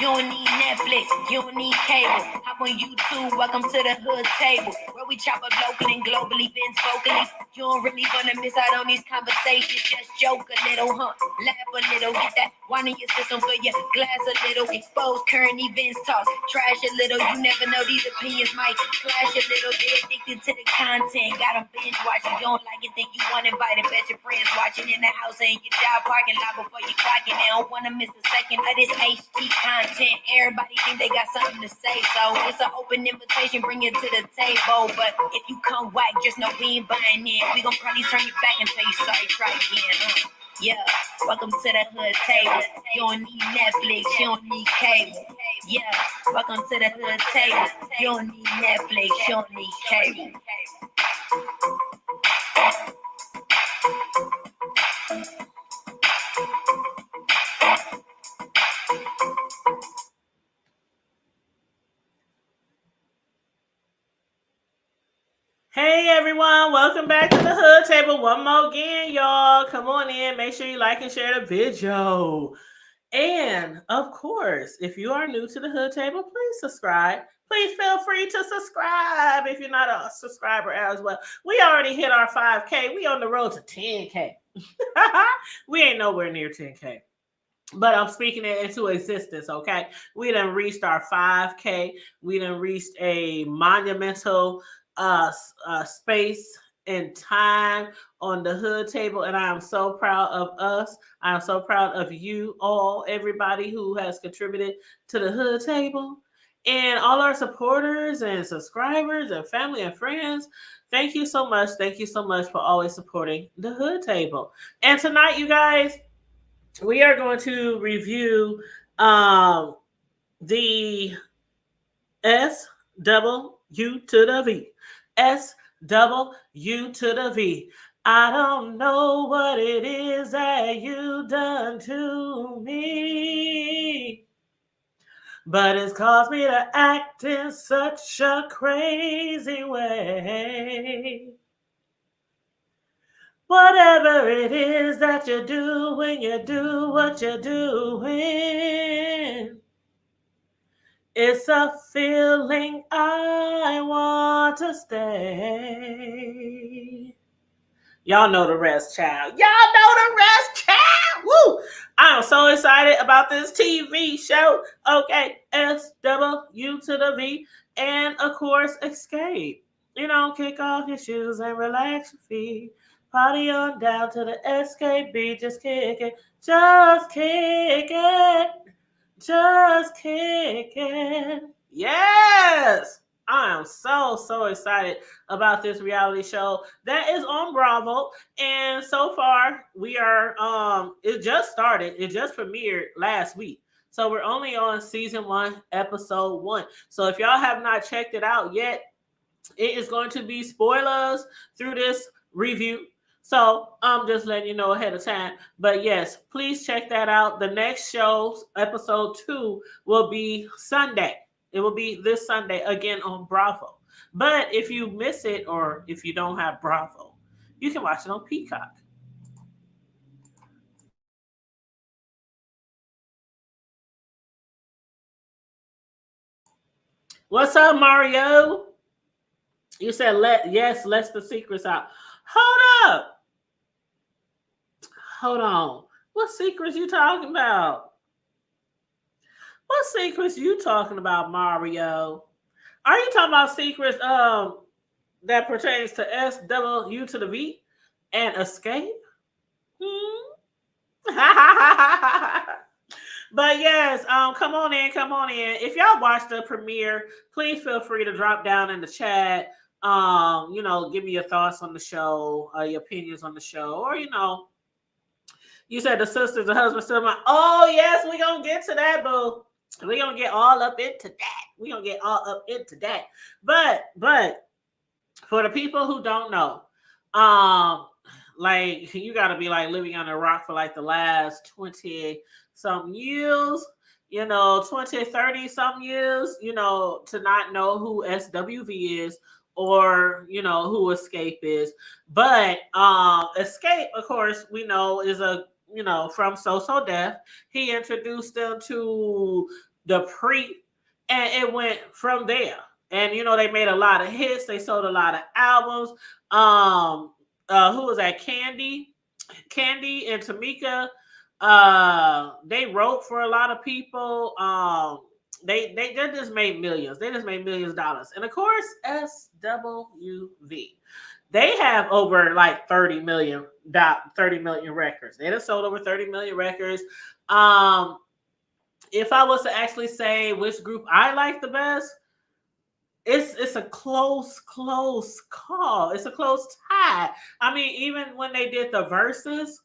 You don't need Netflix, you don't need cable. Hop on YouTube, welcome to the hood table, where we chop up local and global events vocally. You don't really wanna miss out on these conversations. Just joke a little, laugh a little, get that wine in your system for your glass a little. Expose current events, talk trash a little. You never know, these opinions might clash a little. Get addicted to the content, got them binge watching. You don't like it, think you want invited. Bet your friends watching in the house and your job parking lot before you clocking. They don't wanna miss a second of this HD content. Everybody think they got something to say, so it's an open invitation. Bring it to the table, but if you come whack, just know we ain't buying in. We gon' probably turn you back and tell you sorry. Try again. Yeah, welcome to the hood table. You don't need Netflix, you don't need cable. Yeah, welcome to the hood table. You don't need Netflix, you don't need cable. Hey everyone, welcome back to the Hood Table one more again, y'all. Come on in, make sure you like and share the video. And of course, if you are new to the Hood Table, please subscribe. Please feel free to subscribe if you're not a subscriber as well. We already hit our 5K. We on the road to 10K. We ain't nowhere near 10K. But I'm speaking it into existence, okay? We done reached our 5K. We done reached a monumental space and time on the Hood Table, and I am so proud of us. I am so proud of you all, everybody who has contributed to the Hood Table, and all our supporters and subscribers and family and friends. Thank you so much. Thank you so much for always supporting the Hood Table. And tonight, you guys, we are going to review the SWV to the V. SWV to the V. I don't know what it is that you done to me, but it's caused me to act in such a crazy way. Whatever it is that you do when you do what you're doing, it's a feeling I want to stay. Y'all know the rest, child. Y'all know the rest, child. Woo! I am so excited about this TV show. Okay, SWV to the V. And of course, Xscape. You know, kick off your shoes and relax your feet. Party on down to the Xscape beat. Just kick it. Just kick it. Just kick it. Yes! I am so excited about this reality show that is on Bravo. And so far, we are it just started. It just premiered last week. So we're only on season 1, episode 1. So if y'all have not checked it out yet, it is going to be spoilers through this review. So I'm just letting you know ahead of time. But yes, please check that out. The next show, episode 2, will be Sunday. It will be this Sunday again on Bravo. But if you miss it or if you don't have Bravo, you can watch it on Peacock. What's up, Mario? You said let the secrets out. Hold up. Hold on. What secrets you talking about? What secrets you talking about, Mario? Are you talking about secrets that pertains to SWV to the V and Xscape? But yes, come on in. If y'all watched the premiere, please feel free to drop down in the chat. Give me your thoughts on the show, your opinions on the show, or you said the sisters, the husband, still my. Oh yes, we gonna get to that, boo. We're gonna get all up into that. But for the people who don't know, like you gotta be like living on a rock for like the last 20 some years, 20, 30 some years, to not know who SWV is or who Xscape is. But Xscape, of course, we know is a from So Def. He introduced them to the pre, and it went from there. And they made a lot of hits. They sold a lot of albums. Who was that? Candy and Tamika. They wrote for a lot of people. They just made millions. They just made millions of dollars. And of course, SWV. They have over like 30 million records. They have sold over 30 million records. If I was to actually say which group I like the best, it's a close call. It's a close tie. I mean, even when they did the verses,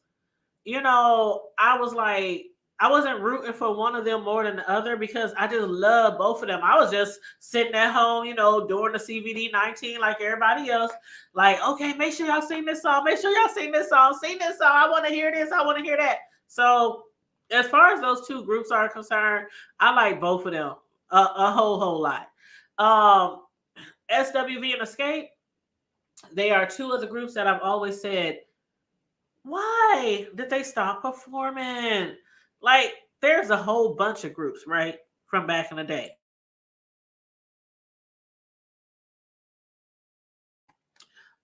I was like, I wasn't rooting for one of them more than the other because I just love both of them. I was just sitting at home, doing the CVD 19 like everybody else. Like, okay, make sure y'all sing this song. Make sure y'all sing this song. Sing this song. I want to hear this. I want to hear that. So, as far as those two groups are concerned, I like both of them a whole lot. SWV and Xscape, they are two of the groups that I've always said, why did they stop performing? Like, there's a whole bunch of groups, right, from back in the day.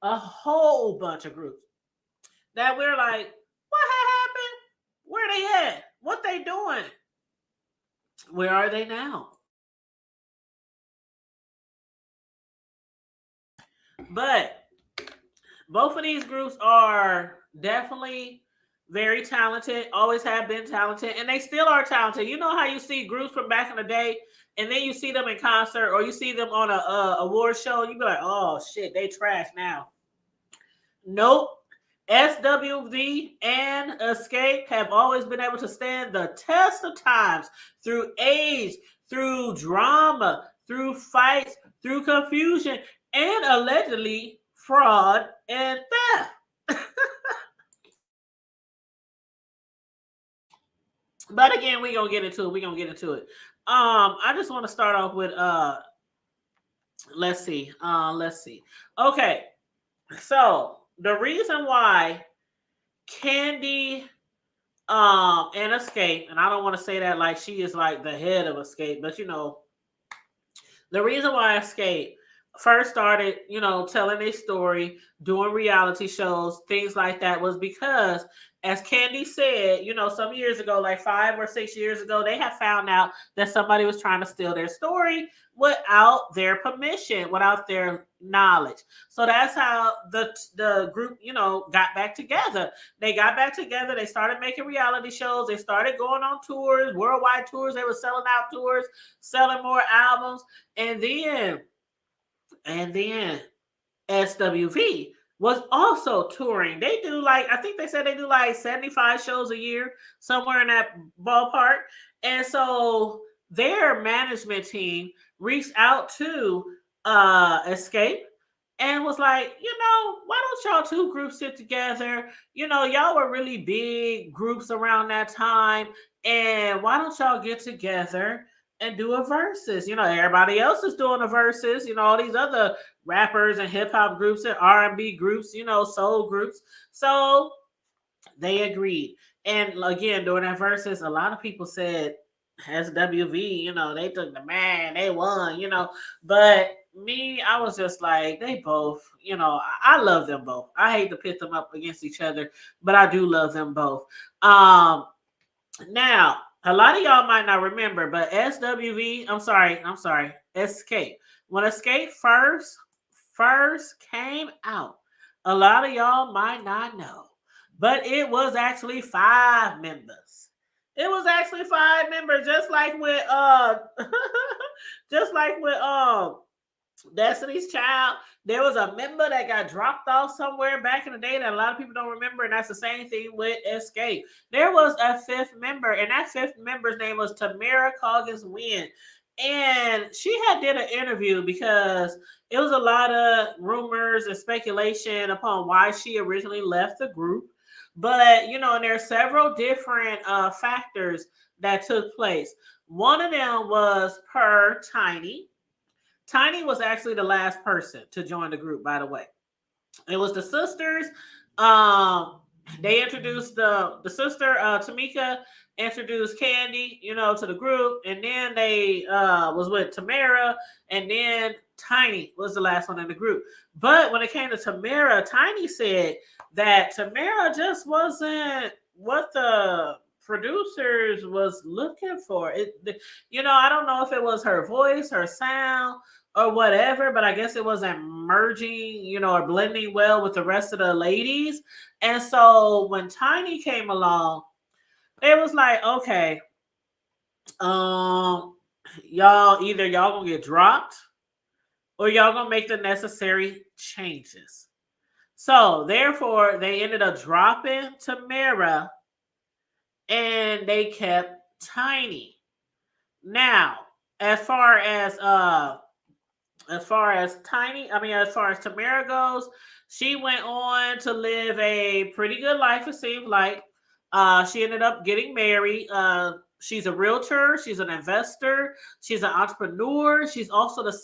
A whole bunch of groups that we're like, what happened? Where they at? What they doing? Where are they now? But both of these groups are definitely very talented, always have been talented, and they still are talented. You know how you see groups from back in the day, and then you see them in concert or you see them on a award show, and you be like, oh shit, they trash now. Nope. SWV and Xscape have always been able to stand the test of times through age, through drama, through fights, through confusion, and allegedly fraud and theft. But again, we're gonna get into it. I just want to start off with let's see. Okay. So the reason why Candy and Xscape, and I don't want to say that like she is like the head of Xscape, but the reason why Xscape first started, telling a story, doing reality shows, things like that, was because, as Candy said, some years ago, like 5 or 6 years ago, they have found out that somebody was trying to steal their story without their permission, without their knowledge. So that's how the group, got back together. They got back together. They started making reality shows. They started going on tours, worldwide tours. They were selling out tours, selling more albums. And then SWV was also touring. They do like, I think they said they do like 75 shows a year, somewhere in that ballpark. And so their management team reached out to Xscape and was like, why don't y'all two groups sit together? Y'all were really big groups around that time. And why don't y'all get together and do a versus? Everybody else is doing a versus. All these other rappers and hip hop groups and R&B groups, soul groups. So they agreed. And again, during that versus, a lot of people said SWV, they took the man, they won, But me, I was just like, they both, I love them both. I hate to pit them up against each other, but I do love them both. Now, a lot of y'all might not remember, but SWV, I'm sorry, Xscape. When Xscape first came out, a lot of y'all might not know, but it was actually 5 members. It was actually 5 members, just like with just like with Destiny's Child. There was a member that got dropped off somewhere back in the day that a lot of people don't remember, and that's the same thing with Xscape. There was a 5th member, and that 5th member's name was Tamara Coggins Wynn. And she had did an interview because it was a lot of rumors and speculation upon why she originally left the group. But, and there are several different factors that took place. One of them was per Tiny. Tiny was actually the last person to join the group, by the way. It was the sisters. they introduced the sister, Tamika introduced Candy, to the group, and then they was with Tamara, and then Tiny was the last one in the group. But when it came to Tamara, Tiny said that Tamara just wasn't what the producers was looking for. I don't know if it was her voice, her sound, or whatever, but I guess it wasn't merging, or blending well with the rest of the ladies. And so when Tiny came along, it was like, okay, um, y'all gonna get dropped or y'all gonna make the necessary changes. So therefore, they ended up dropping Tamara and they kept Tiny. Now, as far as Tiny, as far as Tamara goes, she went on to live a pretty good life, it seemed like. She ended up getting married. She's a realtor, she's an investor, she's an entrepreneur. She's also the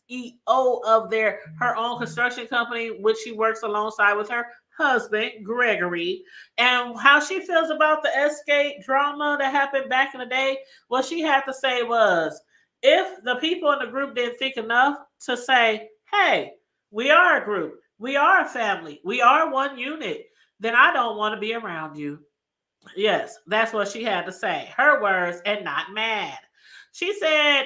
CEO of her own construction company, which she works alongside with her husband, Gregory. And how she feels about the Xscape drama that happened back in the day, what she had to say was, if the people in the group didn't think enough to say, hey, we are a group, we are a family, we are one unit, then I don't want to be around you. Yes, that's what she had to say. Her words, and not mad. She said,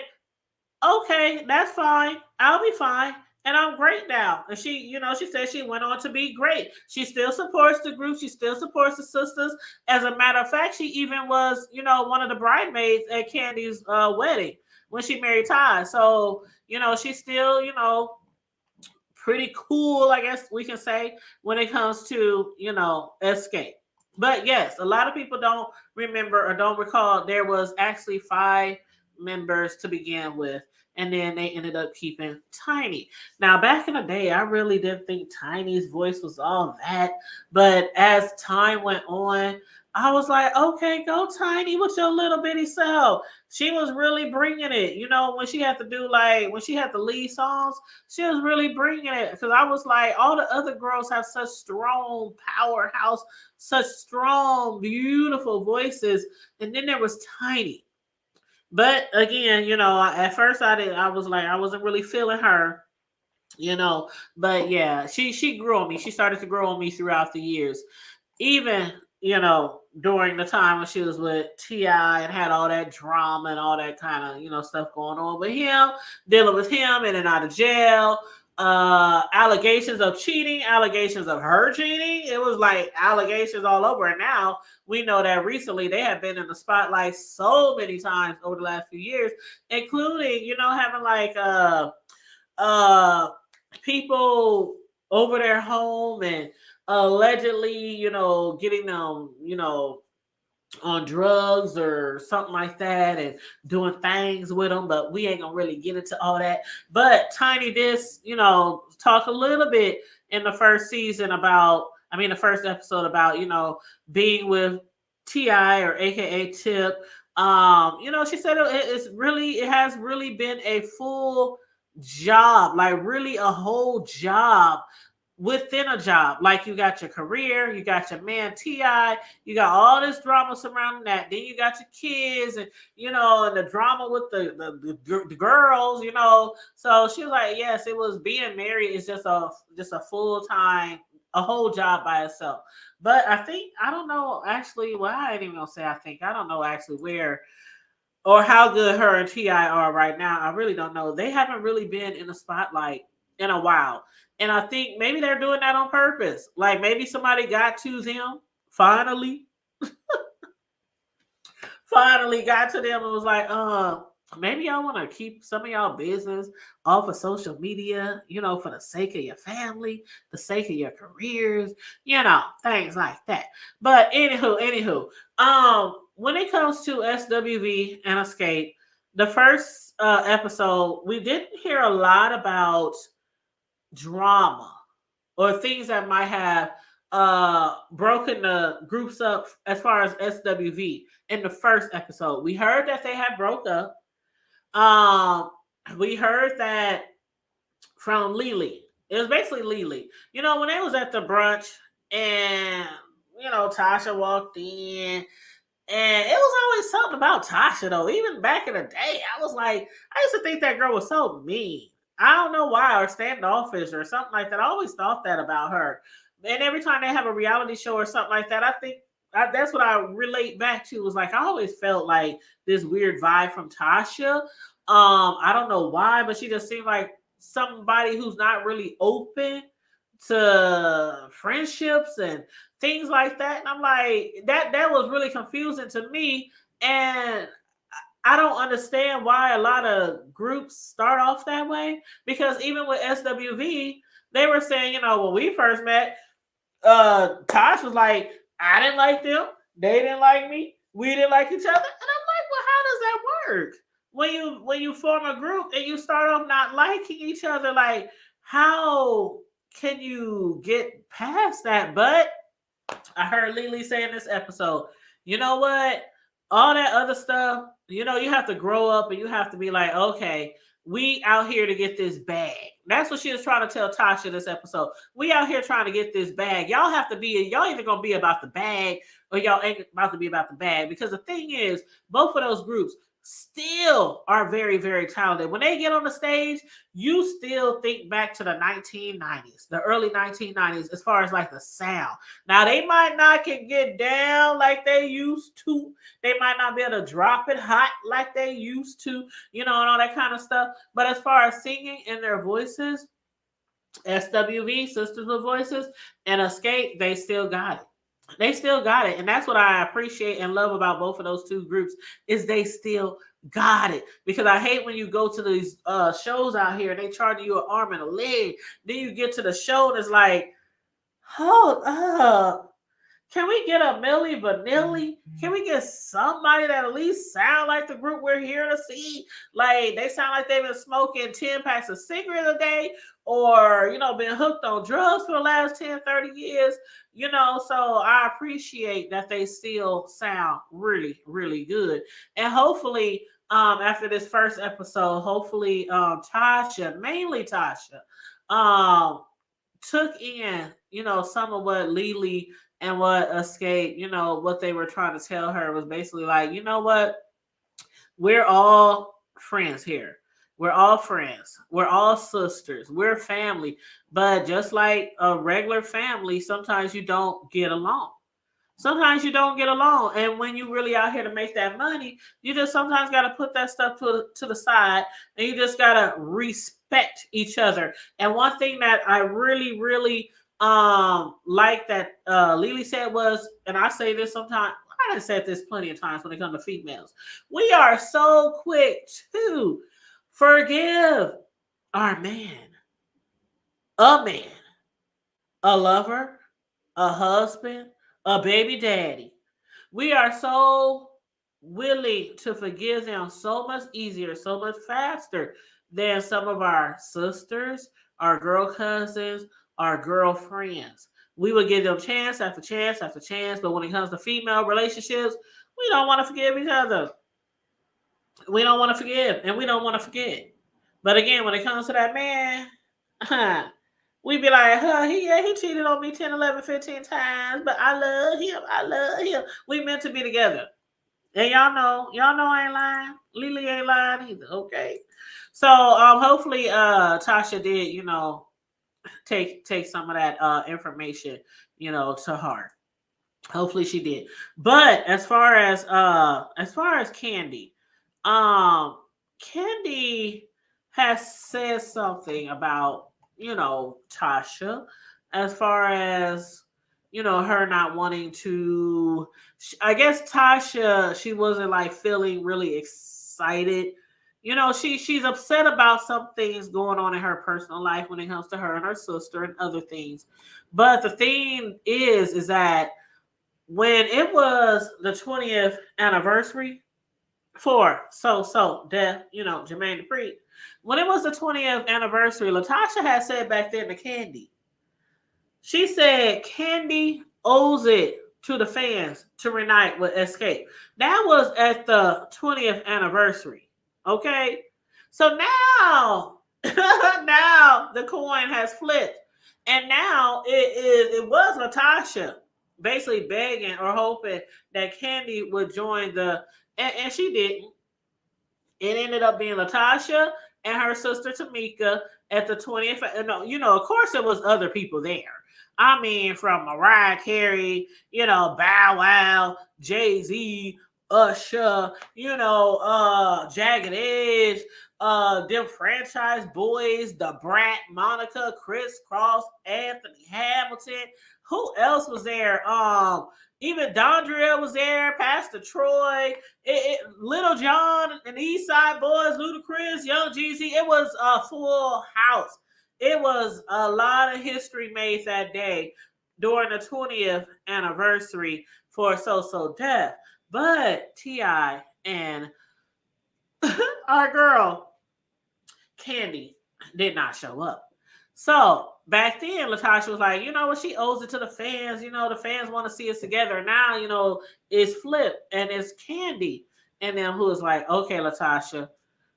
okay, that's fine. I'll be fine. And I'm great now. And she said she went on to be great. She still supports the group. She still supports the sisters. As a matter of fact, she even was, one of the bridesmaids at Candy's wedding when she married Ty. So, she's still, pretty cool, I guess we can say, when it comes to, Xscape. But yes, a lot of people don't remember or don't recall there was actually 5 members to begin with, and then they ended up keeping Tiny. Now, back in the day, I really didn't think Tiny's voice was all that, but as time went on, I was like, okay, go Tiny with your little bitty self. She was really bringing it. When she had to when she had to lead songs, she was really bringing it. Because I was like, all the other girls have such strong powerhouse, such strong, beautiful voices. And then there was Tiny. But again, at first I was like, I wasn't really feeling her, but yeah, she grew on me. She started to grow on me throughout the years. Even, during the time when she was with T.I. and had all that drama and all that kind of, stuff going on with him, dealing with him in and out of jail, allegations of cheating, allegations of her cheating. It was like allegations all over. And now we know that recently they have been in the spotlight so many times over the last few years, including, having like uh people over their home and allegedly, getting them, on drugs or something like that and doing things with them. But we ain't gonna really get into all that. But Tiny did, talk a little bit in the first season about, the first episode about, being with T.I. or AKA Tip. She said it has really been a full job, like really a whole job within a job. Like, you got your career, you got your man Ti, you got all this drama surrounding that. Then you got your kids, and and the drama with the girls. So she was like, yes, it was being married is just a full time, a whole job by itself. But I don't know actually. Well, I ain't even gonna say I don't know actually where or how good her and Ti are right now. I really don't know. They haven't really been in the spotlight in a while. And I think maybe they're doing that on purpose. Like, maybe somebody got to them finally, got to them and was like, maybe y'all want to keep some of y'all business off of social media, for the sake of your family, the sake of your careers, things like that. But anywho, when it comes to SWV and Xscape, the first episode, we didn't hear a lot about drama or things that might have broken the groups up as far as SWV in the first episode. We heard that they had broke up. Um, we heard that from Lily. It was basically Lily. When they was at the brunch and Tasha walked in. And it was always something about Tasha, though. Even back in the day, I was like, I used to think that girl was so mean. I don't know why, or standoffish, or something like that. I always thought that about her. And every time they have a reality show or something like that, I think that's what I relate back to. Was like I always felt like this weird vibe from Tasha. I don't know why, but she just seemed like somebody who's not really open to friendships and things like that. And I'm like, that was really confusing to me. And I don't understand why a lot of groups start off that way. Because even with SWV, they were saying, when we first met, Tosh was like, I didn't like them, they didn't like me, we didn't like each other. And I'm like, well, how does that work? When you form a group and you start off not liking each other, like how can you get past that? But I heard Lily say in this episode, you know what? All that other stuff, you have to grow up and you have to be like, okay, we out here to get this bag. That's what she was trying to tell Tasha this episode. We out here trying to get this bag. Y'all either gonna be about the bag or y'all ain't about to be about the bag. Because the thing is, both of those groups still are very, very talented. When they get on the stage, you still think back to the 1990s, the early 1990s, as far as like the sound. Now, they might not can get down like they used to. They might not be able to drop it hot like they used to, and all that kind of stuff. But as far as singing in their voices, SWV, Sisters with Voices, and Xscape, they still got it. They still got it. And that's what I appreciate and love about both of those two groups is they still got it. Because I hate when you go to these shows out here and they charge you an arm and a leg. Then you get to the show and it's like, hold up. Can we get a Milli Vanilli? Can we get somebody that at least sound like the group we're here to see? Like they sound like they've been smoking 10 packs of cigarettes a day or, been hooked on drugs for the last 10, 30 years. So I appreciate that they still sound really, really good. And hopefully, after this first episode, hopefully Tasha, mainly Tasha, took in, some of what Lily and what Xscape, what they were trying to tell her was basically like, you know what? We're all friends here. We're all friends. We're all sisters. We're family. But just like a regular family, sometimes you don't get along. Sometimes you don't get along. And when you really out here to make that money, you just sometimes got to put that stuff to the side and you just got to respect each other. And one thing that I really, really like that Lily said was, and I say this sometimes, I have said this plenty of times when it comes to females, we are so quick to forgive our man, a lover, a husband, a baby daddy. We are so willing to forgive them so much easier, so much faster than some of our sisters, our girl cousins, our girlfriends. We would give them chance after chance after chance, but when it comes to female relationships, we don't want to forgive each other. We don't want to forgive, and we don't want to forget. But again, when it comes to that man, we be like, he cheated on me 10, 11, 15 times, but I love him. I love him. We meant to be together. And y'all know I ain't lying. Lily ain't lying either. Okay. So hopefully Tasha did, take some of that information, to heart. Hopefully she did. But as far as Candy, Candy has said something about, Tasha as far as, her not wanting to, I guess Tasha, she wasn't like feeling really excited. She's upset about some things going on in her personal life when it comes to her and her sister and other things. But the thing is that when it was the 20th anniversary for Death, Jermaine Dupri, when it was the 20th anniversary, Latasha had said back then to Candy, she said Candy owes it to the fans to reunite with Xscape. That was at the 20th anniversary. Okay? So now, now the coin has flipped. And now it was Latasha basically begging or hoping that Candy would join and she didn't. It ended up being Latasha and her sister Tamika at the 20th. No, of course, there was other people there. I mean, from Mariah Carey, Bow Wow, Jay-Z, Usher, Jagged Edge, them franchise boys, the Brat, Monica, Chris Cross, Anthony Hamilton. Who else was there? Even Dondria was there, Pastor Troy, Little John and the East Side Boys, Ludacris, Young Jeezy. It was a full house. It was a lot of history made that day during the 20th anniversary for So Def. But T.I. and our girl Candy did not show up. So back then, Latasha was like, you know what, she owes it to the fans. The fans want to see us together. Now, it's Flip and it's Candy. And then who was like, okay, Latasha,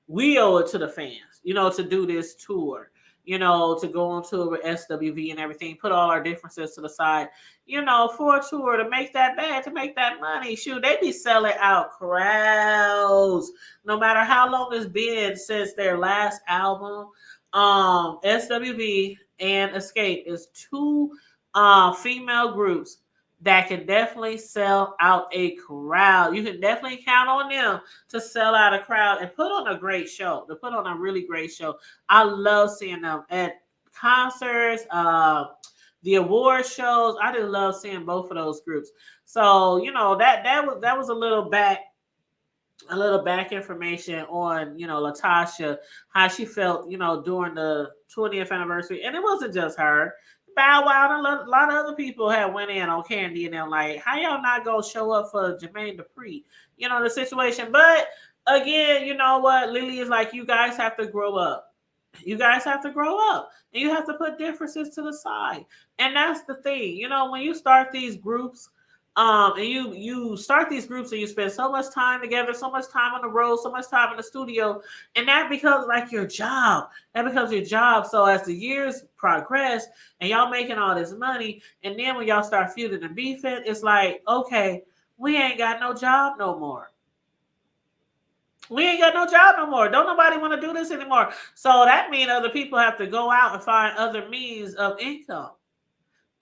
we owe it to the fans, to do this tour, to go on tour with SWV and everything, put all our differences to the side, for a tour to make that bag, to make that money. Shoot, they be selling out crowds, no matter how long it's been since their last album. SWV and Xscape is two female groups that can definitely sell out a crowd. You can definitely count on them to sell out a crowd and put on a great show. To put on a really great show. I love seeing them at concerts, the award shows. I just love seeing both of those groups. So that was a little back information on Latasha, how she felt during the 20th anniversary. And it wasn't just her. Bow Wow and a lot of other people had went in on Candy and them like, how y'all not gonna show up for Jermaine Dupri? The situation. But again, you know what? Lily is like, you guys have to grow up. You guys have to grow up. And you have to put differences to the side. And that's the thing. When you start these groups, and you start these groups and you spend so much time together, so much time on the road, so much time in the studio, and that becomes like your job. That becomes your job. So as the years progress and y'all making all this money, and then when y'all start feuding and beefing, it's like, okay, we ain't got no job no more. We ain't got no job no more. Don't nobody want to do this anymore. So that means other people have to go out and find other means of income.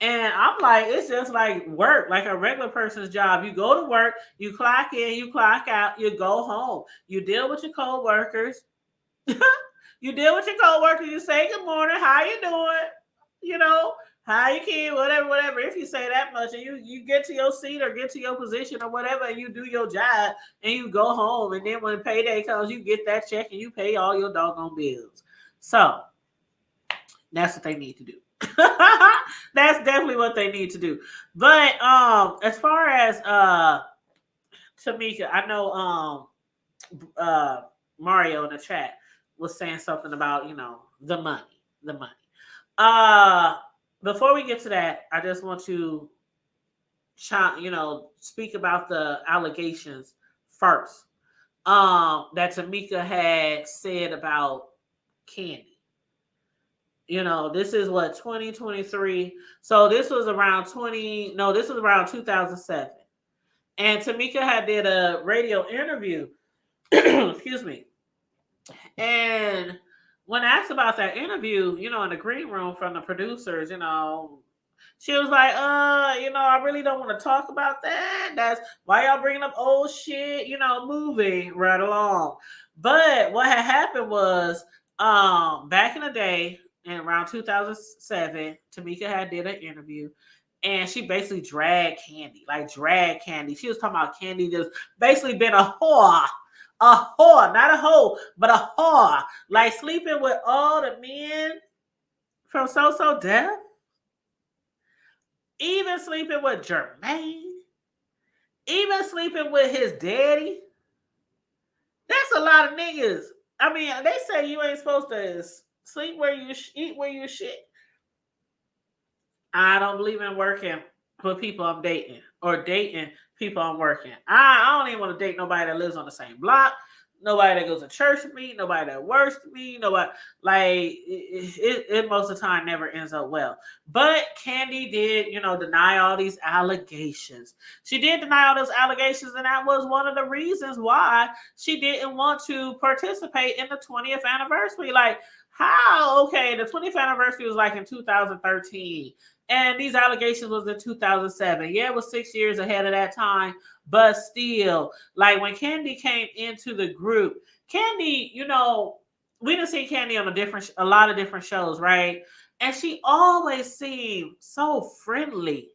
And I'm like, it's just like work, like a regular person's job. You go to work, you clock in, you clock out, you go home. You deal with your co-workers. You deal with your co-workers. You say good morning, how you doing? How you kid, whatever. If you say that much and you get to your seat or get to your position or whatever, and you do your job and you go home. And then when payday comes, you get that check and you pay all your doggone bills. So that's what they need to do. That's definitely what they need to do. But as far as Tamika, I know Mario in the chat was saying something about the money. Before we get to that, I just want to speak about the allegations first that Tamika had said about Candy. This is what, 2023. So this was around 2007. And Tamika had did a radio interview. Excuse me. And when asked about that interview, in the green room from the producers, she was like, I really don't want to talk about that. That's why y'all bringing up old shit, moving right along. But what had happened was, back in the day, in around 2007, Tamika had did an interview, and she basically dragged Candy. She was talking about Candy just basically been a whore, not a hoe, but a whore, like sleeping with all the men from So Def, even sleeping with Jermaine, even sleeping with his daddy. That's a lot of niggas. I mean, they say you ain't supposed to sleep where you eat where you shit. I don't believe in working with people I'm dating or dating people I'm working. I don't even want to date nobody that lives on the same block. nobody that goes to church with me, nobody that works with me, nobody like it most of the time never ends up well. But Candy did, deny all these allegations. She did deny all those allegations, and that was one of the reasons why she didn't want to participate in the 20th anniversary. Like, how? Okay, the 20th anniversary was like in 2013. And these allegations was in 2007. Yeah, it was 6 years ahead of that time, but still, like when Candy came into the group, Candy, we didn't see Candy on a lot of different shows, right? And she always seemed so friendly.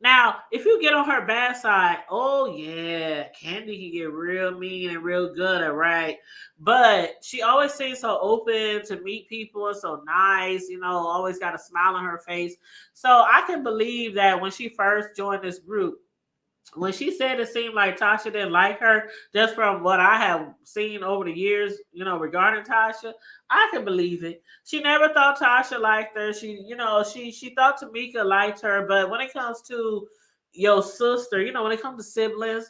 Now, if you get on her bad side, oh yeah, Candy can get real mean and real good, right? But she always seems so open to meet people and so nice, always got a smile on her face. So I can believe that when she first joined this group, when she said it seemed like Tasha didn't like her, just from what I have seen over the years, regarding Tasha, I can believe it. She never thought Tasha liked her. She thought Tamika liked her, but when it comes to your sister, when it comes to siblings,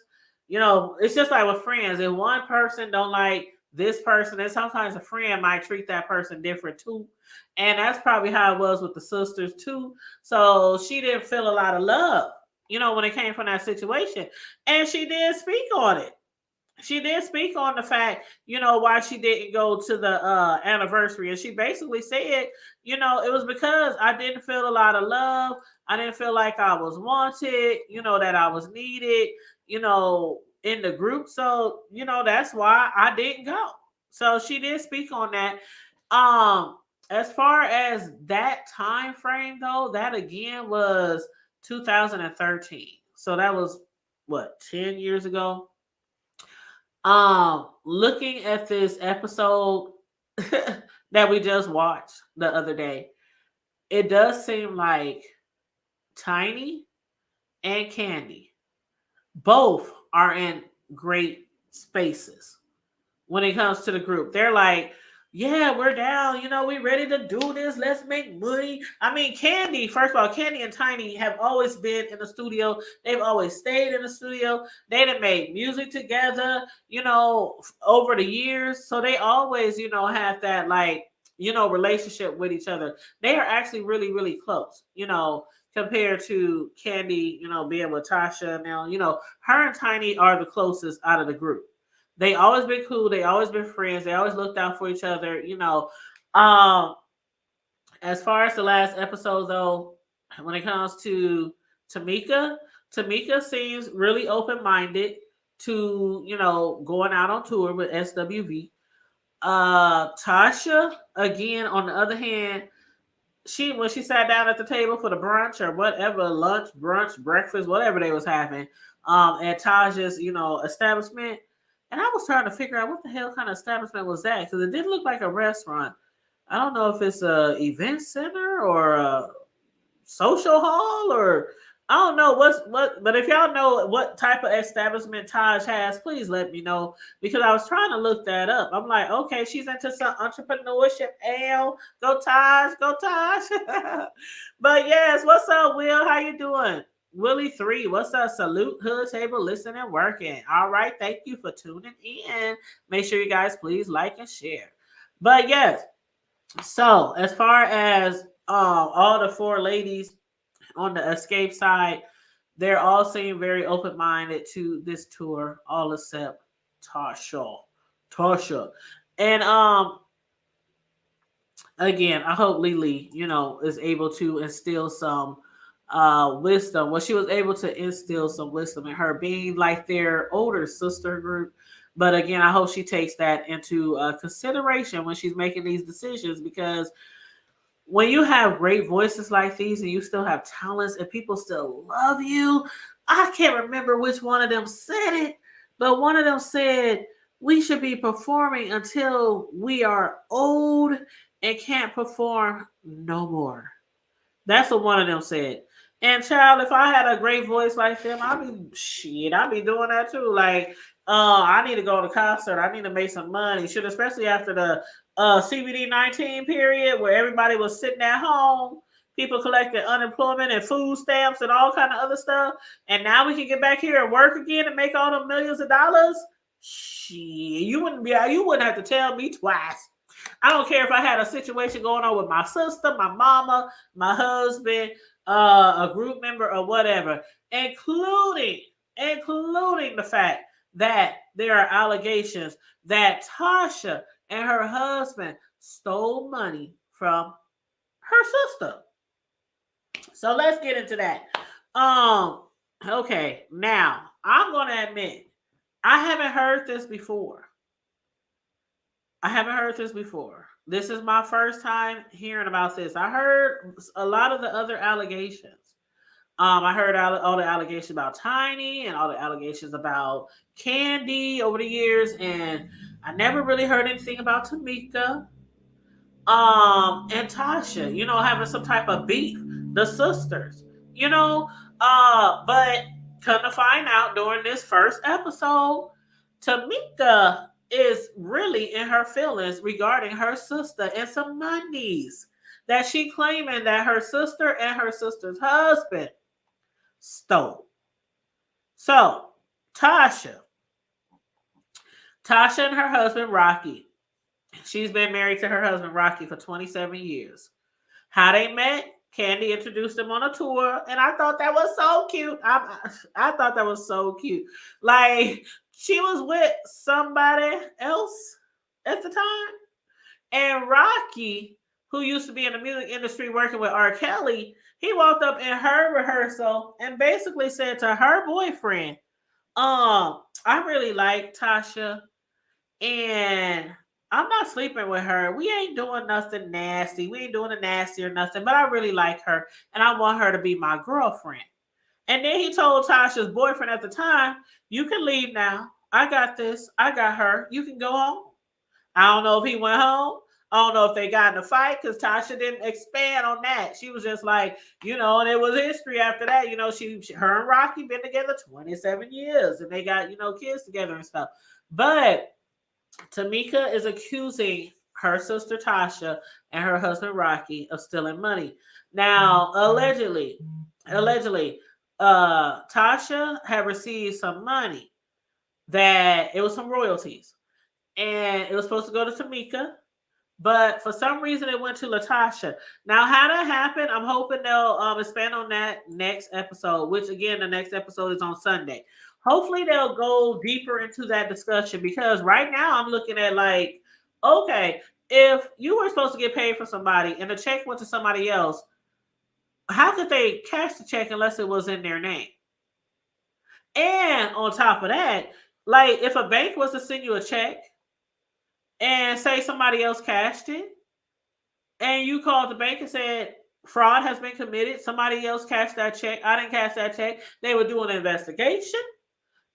it's just like with friends. If one person don't like this person, and sometimes a friend might treat that person different too. And that's probably how it was with the sisters too. So she didn't feel a lot of love, when it came from that situation. And she did speak on it. She did speak on the fact, why she didn't go to the anniversary. And she basically said, it was because I didn't feel a lot of love. I didn't feel like I was wanted, that I was needed, in the group. So, that's why I didn't go. So she did speak on that. Um, as far as that time frame though, that again was 2013. So that was what, 10 years ago? Looking at this episode that we just watched the other day, it does seem like Tiny and Candy both are in great spaces when it comes to the group. They're like, yeah, we're down. We ready to do this. Let's make money. I mean, Candy, first of all, Candy and Tiny have always been in the studio. They've always stayed in the studio. They done made music together, over the years. So they always, have that like, relationship with each other. They are actually really, really close, compared to Candy, being with Tasha now. Her and Tiny are the closest out of the group. They always been cool. They always been friends. They always looked out for each other. Um, as far as the last episode though, when it comes to Tamika, Tamika seems really open minded to going out on tour with SWV. Tasha, again, on the other hand, when she sat down at the table for the brunch or whatever, lunch, brunch, breakfast, whatever they was having, at Taj's, establishment. And I was trying to figure out what the hell kind of establishment was that, because it didn't look like a restaurant. I don't know if it's a event center or a social hall, or I don't know what. But if y'all know what type of establishment Taj has, please let me know, because I was trying to look that up. I'm like, okay, she's into some entrepreneurship. Go Taj, go Taj. But yes, what's up, Will? How you doing? Willie 3, what's up? Salute, hood table, listening, working. All right, thank you for tuning in. Make sure you guys please like and share. But yes, so as far as all the four ladies on the Xscape side, they're all seem very open minded to this tour, all except Tasha. Tasha. And again, I hope Lily, is able to instill some wisdom. Well, she was able to instill some wisdom in her, being like their older sister group. But again, I hope she takes that into consideration when she's making these decisions, because when you have great voices like these and you still have talents and people still love you, I can't remember which one of them said it, but one of them said we should be performing until we are old and can't perform no more. That's what one of them said. And child, if I had a great voice like them, I'd be doing that too. Like, I need to go to concert. I need to make some money. Should, especially after the CBD-19 period where everybody was sitting at home, people collected unemployment and food stamps and all kind of other stuff. And now we can get back here and work again and make all the millions of dollars. Shit, you wouldn't have to tell me twice. I don't care if I had a situation going on with my sister, my mama, my husband, a group member, or whatever, including the fact that there are allegations that Tasha and her husband stole money from her sister. So let's get into that. Um, okay, now I'm gonna admit I haven't heard this before. I haven't heard this before. This is my first time hearing about this. I heard a lot of the other allegations. I heard all the allegations about Tiny and all the allegations about Candy over the years, and I never really heard anything about Tamika, and Tasha. Having some type of beef, the sisters. You know, but come to find out during this first episode, Tamika is really in her feelings regarding her sister and some monies that she claiming that her sister and her sister's husband stole. So, Tasha, Tasha and her husband Rocky. She's been married to her husband Rocky for 27 years. How they met? Candy introduced them on a tour, and I thought that was so cute. I thought that was so cute. Like she was with somebody else at the time, and Rocky, who used to be in the music industry working with R. Kelly, he walked up in her rehearsal and basically said to her boyfriend, I really like Tasha, and I'm not sleeping with her. We ain't doing nothing nasty. We ain't doing a nasty or nothing, but I really like her and I want her to be my girlfriend. And then he told Tasha's boyfriend at the time, you can leave now. I got this. I got her. You can go home. I don't know if he went home. I don't know if they got in a fight because Tasha didn't expand on that. She was just like, and it was history after that. Her and Rocky been together 27 years and they got, kids together and stuff. But Tamika is accusing her sister Tasha and her husband Rocky of stealing money. Now, allegedly, Tasha had received some money that it was some royalties, and it was supposed to go to Tamika, but for some reason it went to Latasha. Now, how that happened, I'm hoping they'll expand on that next episode, which again, the next episode is on Sunday. Hopefully they'll go deeper into that discussion because right now I'm looking at like, okay, if you were supposed to get paid for somebody and the check went to somebody else, how could they cash the check unless it was in their name? And on top of that, like if a bank was to send you a check and say somebody else cashed it, and you called the bank and said fraud has been committed, somebody else cashed that check, I didn't cash that check, they would do an investigation.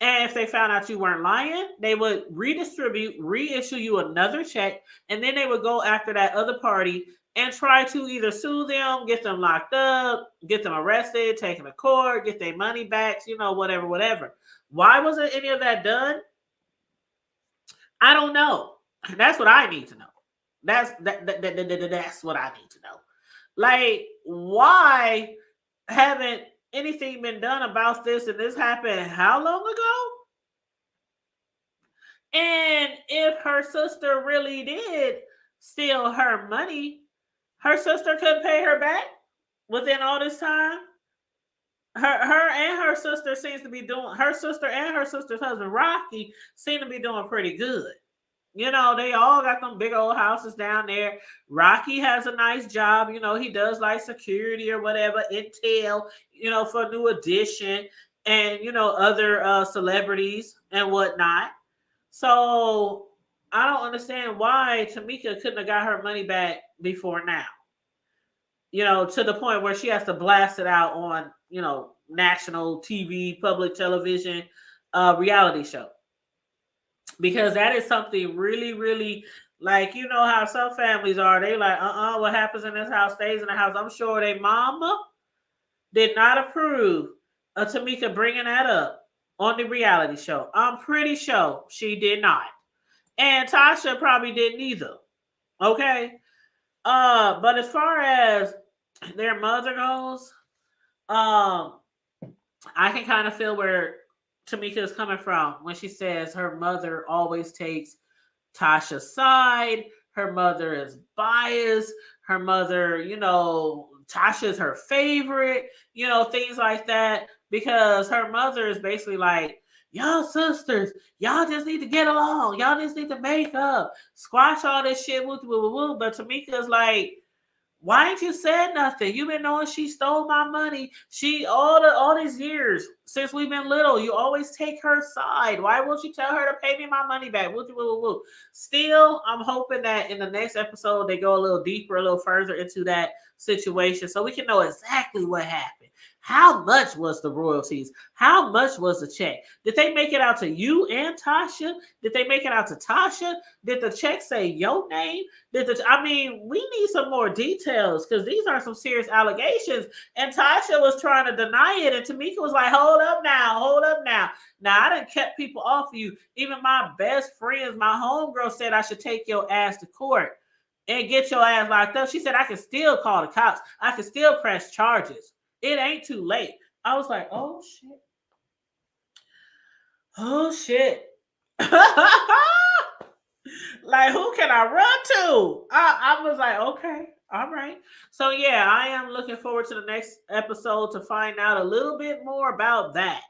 And if they found out you weren't lying, they would reissue you another check, and then they would go after that other party and try to either sue them, get them locked up, get them arrested, taken to court, get their money back, whatever. Why wasn't any of that done? I don't know. That's what I need to know. That's what I need to know. Like, why haven't anything been done about this? And this happened how long ago? And if her sister really did steal her money, her sister couldn't pay her back within all this time. Her and her sister seems to be doing. Her sister and her sister's husband Rocky seem to be doing pretty good. They all got them big old houses down there. Rocky has a nice job. He does like security or whatever, intel, for New Edition and, other celebrities and whatnot. So I don't understand why Tamika couldn't have got her money back before now. To the point where she has to blast it out on, national TV, public television, reality show. Because that is something really, really, like, how some families are. They like, what happens in this house stays in the house. I'm sure their mama did not approve of Tamika bringing that up on the reality show. I'm pretty sure she did not. And Tasha probably didn't either. Okay? But as far as their mother goes, I can kind of feel where Tamika is coming from when she says her mother always takes Tasha's side. Her mother is biased. Her mother, Tasha's her favorite, things like that. Because her mother is basically like, y'all sisters, y'all just need to get along. Y'all just need to make up. Squash all this shit. Woo, woo, woo, woo. But Tamika's like, why ain't you said nothing? You've been knowing she stole my money. She all these years since we've been little. You always take her side. Why won't you tell her to pay me my money back? Woo, woo, woo, woo. Still, I'm hoping that in the next episode they go a little deeper, a little further into that situation, so we can know exactly what happened. How much was the royalties? How much was the check? Did they make it out to you and Tasha? Did they make it out to Tasha? Did the check say your name? We need some more details because these are some serious allegations. And Tasha was trying to deny it, and Tamika was like, "Hold up now, hold up now." Now I done kept people off of you. Even my best friends, my homegirl said I should take your ass to court and get your ass locked up. She said I can still call the cops. I can still press charges. It ain't too late. I was like, oh shit. Oh shit. Like, who can I run to? I was like, okay, all right. So yeah, I am looking forward to the next episode to find out a little bit more about that.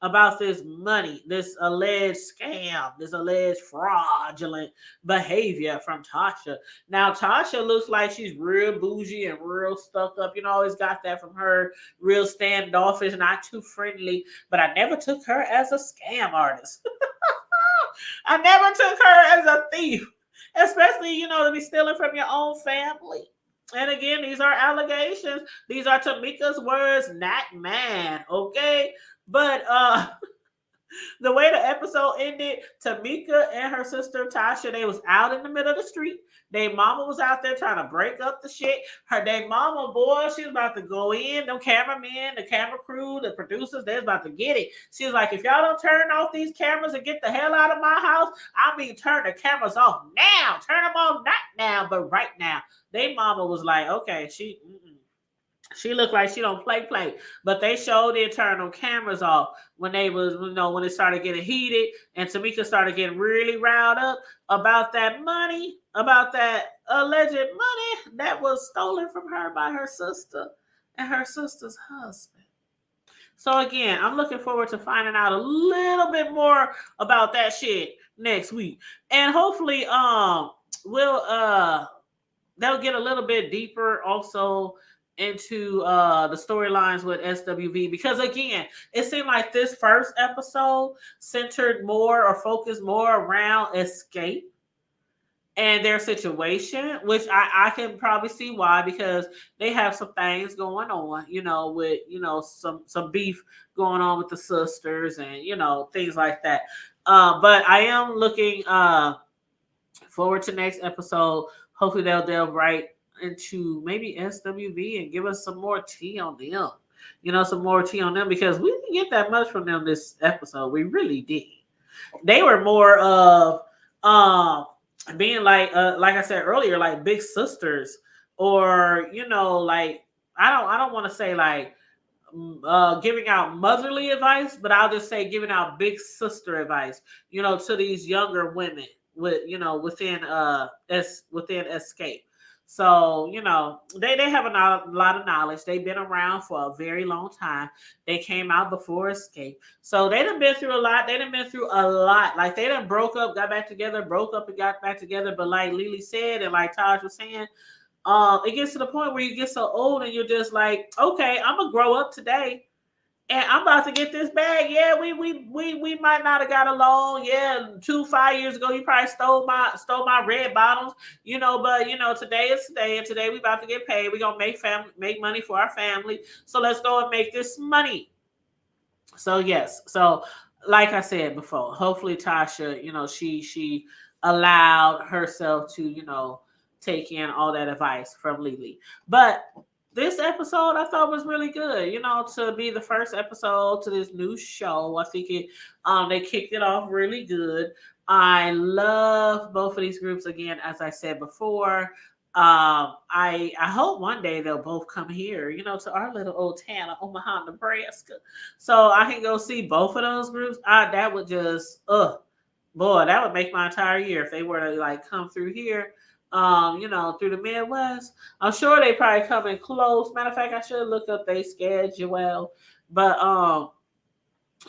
About this money, this alleged scam, this alleged fraudulent behavior from Tasha. Now, Tasha looks like she's real bougie and real stuck up. Always got that from her. Real standoffish, not too friendly. But I never took her as a scam artist. I never took her as a thief, especially, to be stealing from your own family. And again, these are allegations. These are Tamika's words, not mine. Okay. But the way the episode ended, Tamika and her sister Tasha, they was out in the middle of the street. Their mama was out there trying to break up the shit. Their mama, boy, she was about to go in. Them cameramen, the camera crew, the producers, they was about to get it. She was like, if y'all don't turn off these cameras and get the hell out of my house, turn the cameras off now. Turn them off not now, but right now. Their mama was like, okay, she looked like she don't play, but they showed their turn on cameras off when they was, when it started getting heated, and Tamika started getting really riled up about that money, about that alleged money that was stolen from her by her sister and her sister's husband. So again, I'm looking forward to finding out a little bit more about that shit next week, and hopefully, we'll they'll get a little bit deeper also into the storylines with SWV, because again, it seemed like this first episode centered more or focused more around Xscape and their situation, which I can probably see why, because they have some things going on, with some beef going on with the sisters and things like that. But I am looking forward to next episode. Hopefully they'll delve right into maybe SWV and give us some more tea on them. Some more tea on them, because we didn't get that much from them this episode. We really did. They were more of being like I said earlier, like big sisters, or like I don't want to say like giving out motherly advice, but I'll just say giving out big sister advice, to these younger women within within Xscape. So, they have a lot of knowledge. They've been around for a very long time. They came out before Xscape. So they done been through a lot. They done been through a lot. Like, they done broke up, got back together, broke up and got back together. But like Lily said, and like Taj was saying, it gets to the point where you get so old and you're just like, okay, I'm gonna grow up today, and I'm about to get this bag. Yeah, we might not have got along. Yeah, 5 years ago, you probably stole my red bottoms. But today is today, and today we about to get paid. We gonna make money for our family. So let's go and make this money. So yes, so like I said before, hopefully Tasha, she allowed herself to, take in all that advice from Lily. But this episode I thought was really good, to be the first episode to this new show. I think they kicked it off really good. I love both of these groups again, as I said before. I hope one day they'll both come here, to our little old town of Omaha, Nebraska, so I can go see both of those groups. That would just, boy, that would make my entire year if they were to like come through here, through the Midwest. I'm sure they probably come in close. Matter of fact, I should look up their schedule. But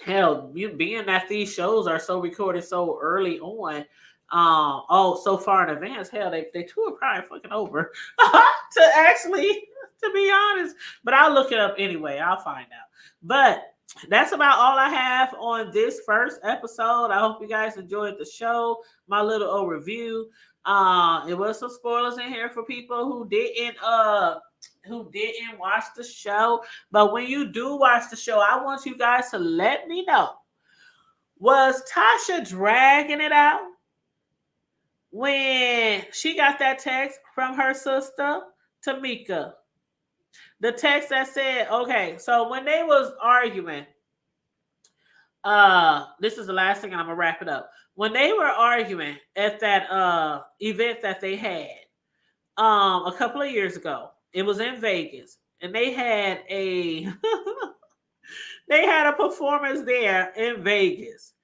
hell, being that these shows are so recorded so early on, so far in advance, hell, they tour probably fucking over to actually, to be honest. But I'll look it up anyway. I'll find out. But that's about all I have on this first episode. I hope you guys enjoyed the show, my little overview. It was some spoilers in here for people who didn't watch the show. But when you do watch the show, I want you guys to let me know, was Tasha dragging it out when she got that text from her sister Tamika? The text that said, okay, so when they was arguing, this is the last thing and I'm gonna wrap it up. When they were arguing at that event that they had a couple of years ago, it was in Vegas, and they had a they had a performance there in Vegas.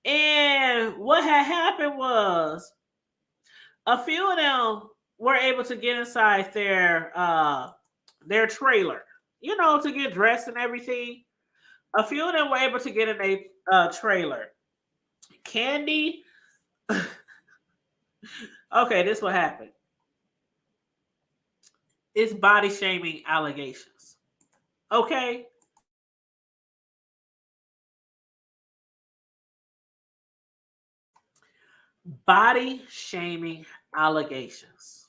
And what had happened was a few of them were able to get inside their trailer, to get dressed and everything. A few of them were able to get in a trailer. Candy, okay, this what happened. It's body shaming allegations. Okay. Body shaming allegations.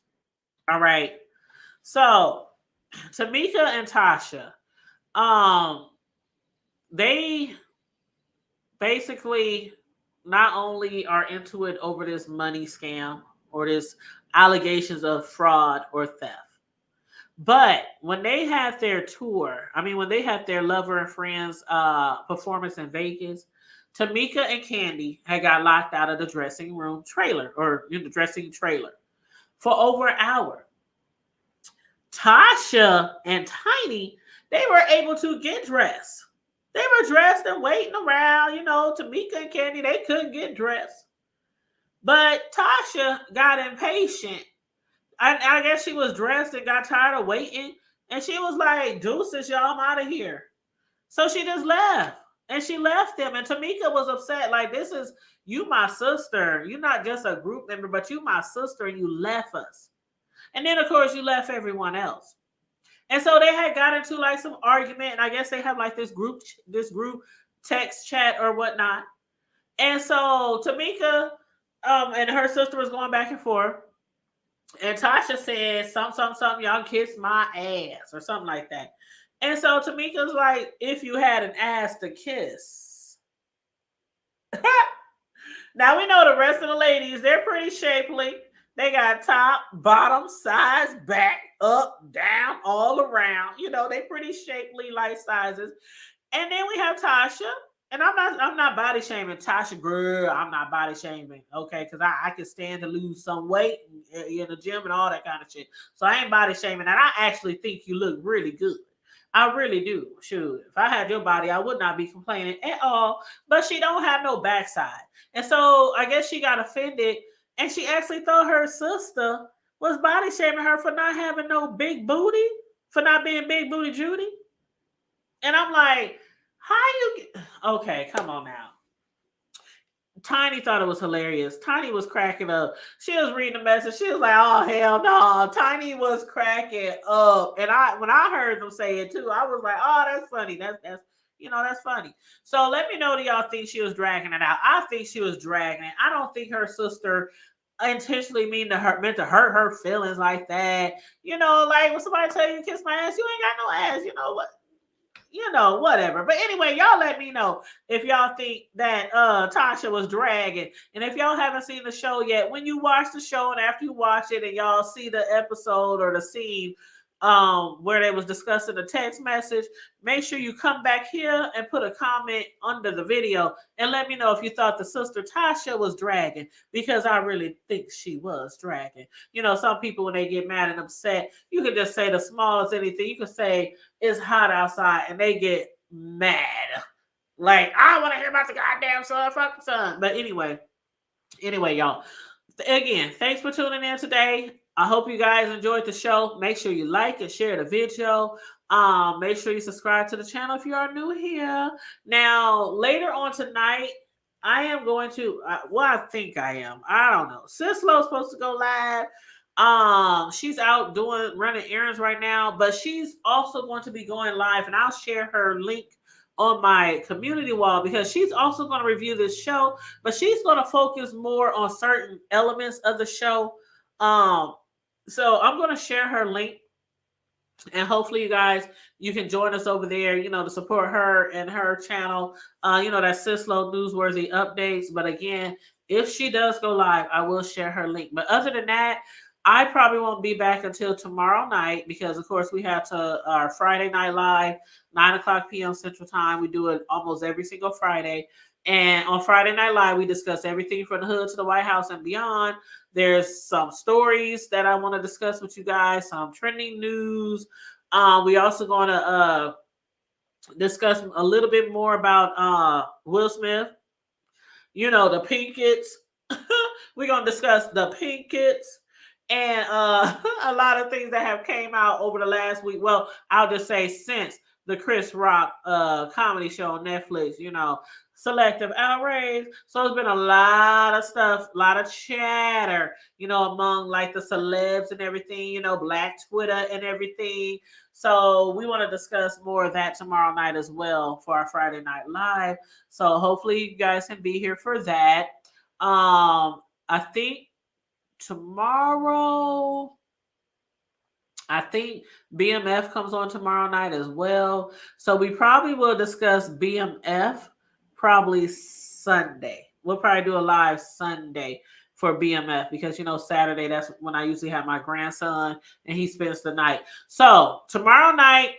All right. So Tamika and Tasha, they basically not only are into it over this money scam or this allegations of fraud or theft, but when they had their tour, when they had their Lover and Friends performance in Vegas, Tamika and Candy had got locked out of the dressing room trailer, or in the dressing trailer, for over an hour. Tasha and Tiny, they were able to get dressed. They were dressed and waiting around. Tamika and Candy, they couldn't get dressed. But Tasha got impatient. I guess she was dressed and got tired of waiting. And she was like, deuces, y'all, I'm out of here. So she just left. And she left them. And Tamika was upset. Like, this is, you my sister. You're not just a group member, but you my sister, and you left us. And then, of course, you left everyone else. And so they had got into like some argument. And I guess they have like this group text chat or whatnot. And so Tamika and her sister was going back and forth. And Tasha said, something, y'all kiss my ass or something like that. And so Tamika's like, if you had an ass to kiss. Now we know the rest of the ladies, they're pretty shapely. They got top, bottom, sides, back, up, down, all around. They pretty shapely, light sizes. And then we have Tasha. And I'm not body shaming Tasha, girl. I'm not body shaming, okay? Because I can stand to lose some weight in the gym and all that kind of shit. So I ain't body shaming. And I actually think you look really good. I really do. Shoot, if I had your body, I would not be complaining at all. But she don't have no backside. And so I guess she got offended. And she actually thought her sister was body shaming her for not having no big booty, for not being big booty Judy. And I'm like, how you get... Okay, come on now. Tiny thought it was hilarious. Tiny was cracking up. She was reading the message. She was like, oh, hell no. Tiny was cracking up. And when I heard them say it too, I was like, oh, that's funny. That's funny. So let me know, do y'all think she was dragging it out? I think she was dragging it. I don't think her sister intentionally meant to hurt her feelings like that. Like when somebody tell you to kiss my ass, you ain't got no ass. You know what? Whatever. But anyway, y'all let me know if y'all think that Tasha was dragging. And if y'all haven't seen the show yet, when you watch the show and after you watch it and y'all see the episode or the scene, where they was discussing the text message. Make sure you come back here and put a comment under the video and let me know if you thought the sister Tasha was dragging, because I really think she was dragging. You know, some people, when they get mad and upset, you can just say the smallest anything. You can say it's hot outside and they get mad. Like, I want to hear about the goddamn sun, fuck the sun. But anyway, y'all. Again, thanks for tuning in today. I hope you guys enjoyed the show. Make sure you like and share the video. Make sure you subscribe to the channel if you are new here. Now, later on tonight, I am going to, I think I am. I don't know. Sislo's supposed to go live. She's out running errands right now, but she's also going to be going live, and I'll share her link on my community wall, because she's also going to review this show, but she's going to focus more on certain elements of the show. So I'm going to share her link, and hopefully you can join us over there, to support her and her channel. That Sislo Newsworthy Updates. But again, if she does go live, I will share her link. But other than that, I probably won't be back until tomorrow night, because of course we have our Friday night live, 9:00 p.m. Central Time. We do it almost every single Friday. And on Friday Night Live, we discuss everything from the hood to the White House and beyond. There's some stories that I want to discuss with you guys, some trending news. We also going to discuss a little bit more about Will Smith. The Pinkets. We're going to discuss the Pinkets and a lot of things that have came out over the last week. Well, I'll just say since the Chris Rock comedy show on Netflix, Selective Outrage. So it's been a lot of stuff, a lot of chatter, among like the celebs and everything, Black Twitter and everything. So we want to discuss more of that tomorrow night as well for our Friday Night Live. So hopefully you guys can be here for that. I think tomorrow, BMF comes on tomorrow night as well. So we probably will discuss BMF probably Sunday. We'll probably do a live Sunday for BMF, because Saturday, that's when I usually have my grandson and he spends the night. So tomorrow night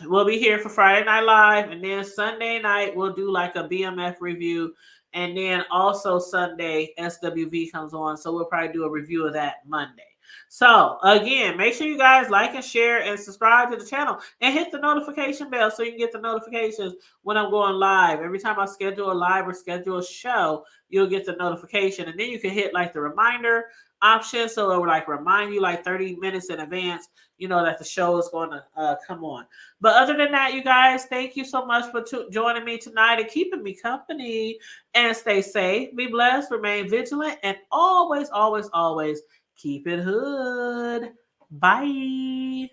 we'll be here for Friday Night Live, and then Sunday night we'll do like a BMF review, and then also Sunday SWV comes on, so we'll probably do a review of that Monday. So again, make sure you guys like and share and subscribe to the channel and hit the notification bell so you can get the notifications when I'm going live. Every time I schedule a live or schedule a show, you'll get the notification, and then you can hit like the reminder option, so it will like remind you like 30 minutes in advance, that the show is going to come on. But other than that, you guys, thank you so much for joining me tonight and keeping me company. And stay safe, be blessed, remain vigilant, and always, always, always keep it hood. Bye.